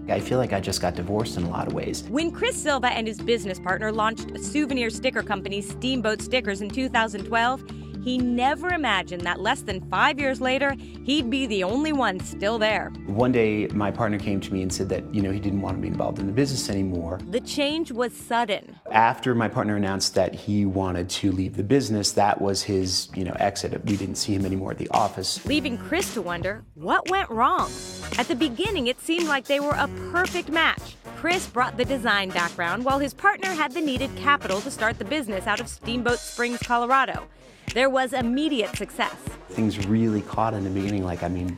I feel like I just got divorced in a lot of ways. When Chris Silva and his business partner launched a souvenir sticker company, Steamboat Stickers, in 2012, he never imagined that less than 5 years later, he'd be the only one still there. One day, my partner came to me and said that, he didn't want to be involved in the business anymore. The change was sudden. After my partner announced that he wanted to leave the business, that was his, exit. We didn't see him anymore at the office. Leaving Chris to wonder what went wrong. At the beginning, it seemed like they were a perfect match. Chris brought the design background, while his partner had the needed capital to start the business out of Steamboat Springs, Colorado. There was immediate success. Things really caught in the beginning,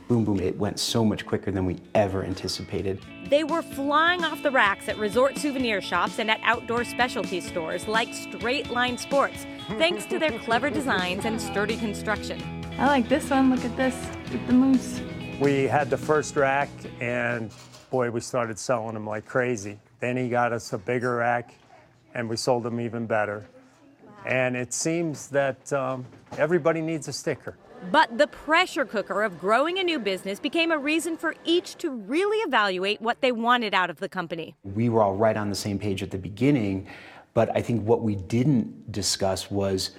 boom, boom. It went so much quicker than we ever anticipated. They were flying off the racks at resort souvenir shops and at outdoor specialty stores like Straight Line Sports, thanks to their clever designs and sturdy construction. I like this one. Look at this with the moose. We had the first rack, and boy, we started selling them like crazy. Then he got us a bigger rack, and we sold them even better. And it seems that everybody needs a sticker. But the pressure cooker of growing a new business became a reason for each to really evaluate what they wanted out of the company. We were all right on the same page at the beginning, but I think what we didn't discuss was,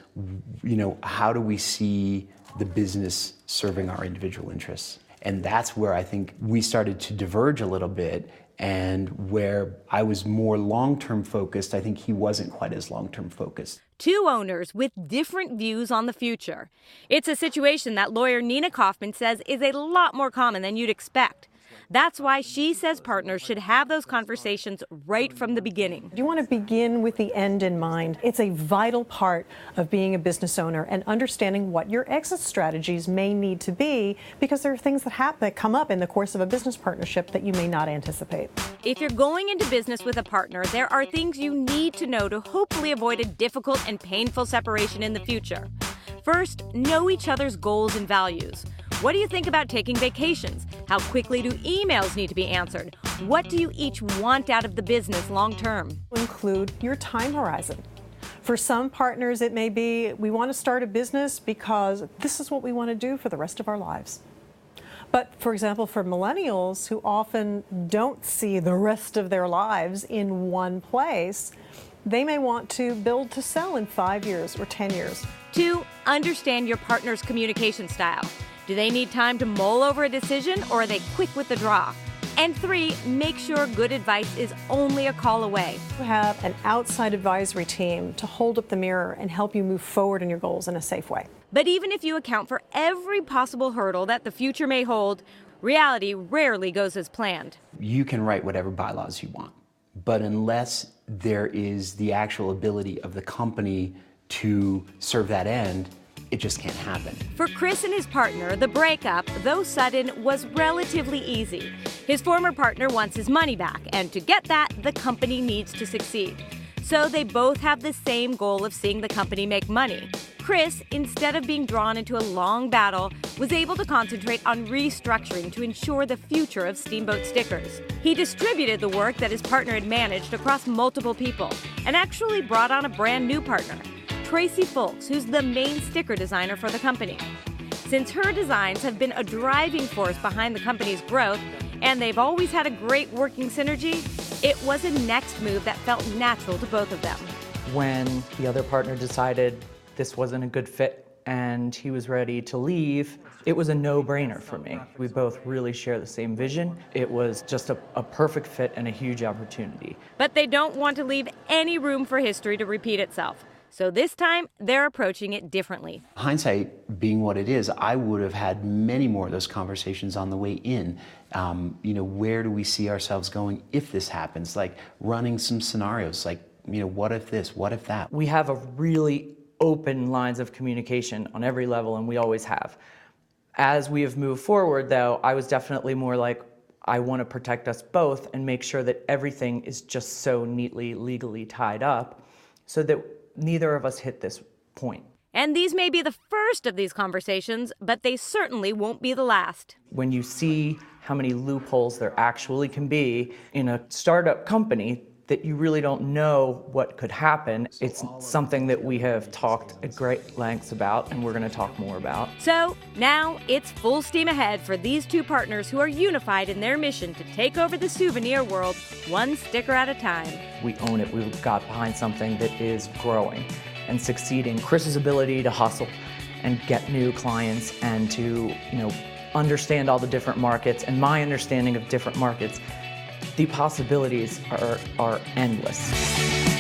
how do we see the business serving our individual interests? And that's where I think we started to diverge a little bit, and where I was more long-term focused, I think he wasn't quite as long-term focused. Two owners with different views on the future. It's a situation that lawyer Nina Kaufman says is a lot more common than you'd expect. That's why she says partners should have those conversations right from the beginning. You want to begin with the end in mind. It's a vital part of being a business owner and understanding what your exit strategies may need to be, because there are things that come up in the course of a business partnership that you may not anticipate. If you're going into business with a partner, there are things you need to know to hopefully avoid a difficult and painful separation in the future. First, know each other's goals and values. What do you think about taking vacations? How quickly do emails need to be answered? What do you each want out of the business long term? Include your time horizon. For some partners, it may be, we want to start a business because this is what we want to do for the rest of our lives. But for example, for millennials who often don't see the rest of their lives in one place, they may want to build to sell in 5 years or 10 years. 2, understand your partner's communication style. Do they need time to mull over a decision, or are they quick with the draw? And 3, make sure good advice is only a call away. You have an outside advisory team to hold up the mirror and help you move forward in your goals in a safe way. But even if you account for every possible hurdle that the future may hold, reality rarely goes as planned. You can write whatever bylaws you want, but unless there is the actual ability of the company to serve that end, it just can't happen. For Chris and his partner, the breakup, though sudden, was relatively easy. His former partner wants his money back, and to get that, the company needs to succeed. So they both have the same goal of seeing the company make money. Chris, instead of being drawn into a long battle, was able to concentrate on restructuring to ensure the future of Steamboat Stickers. He distributed the work that his partner had managed across multiple people, and actually brought on a brand new partner, Tracy Folks, who's the main sticker designer for the company. Since her designs have been a driving force behind the company's growth, and they've always had a great working synergy, it was a next move that felt natural to both of them. When the other partner decided this wasn't a good fit and he was ready to leave, it was a no-brainer for me. We both really share the same vision. It was just a perfect fit and a huge opportunity. But they don't want to leave any room for history to repeat itself. So this time, they're approaching it differently. Hindsight being what it is, I would have had many more of those conversations on the way in. Where do we see ourselves going if this happens? Like running some scenarios, what if this, what if that? We have a really open lines of communication on every level, and we always have. As we have moved forward, though, I was definitely more like, I want to protect us both and make sure that everything is just so neatly, legally tied up so that neither of us hit this point. And these may be the first of these conversations, but they certainly won't be the last. When you see how many loopholes there actually can be in a startup company, that you really don't know what could happen. It's something that we have talked at great lengths about, and we're going to talk more about. So now it's full steam ahead for these two partners who are unified in their mission to take over the souvenir world one sticker at a time. We own it. We've got behind something that is growing and succeeding. Chris's ability to hustle and get new clients and to, understand all the different markets, and my understanding of different markets, the possibilities are endless.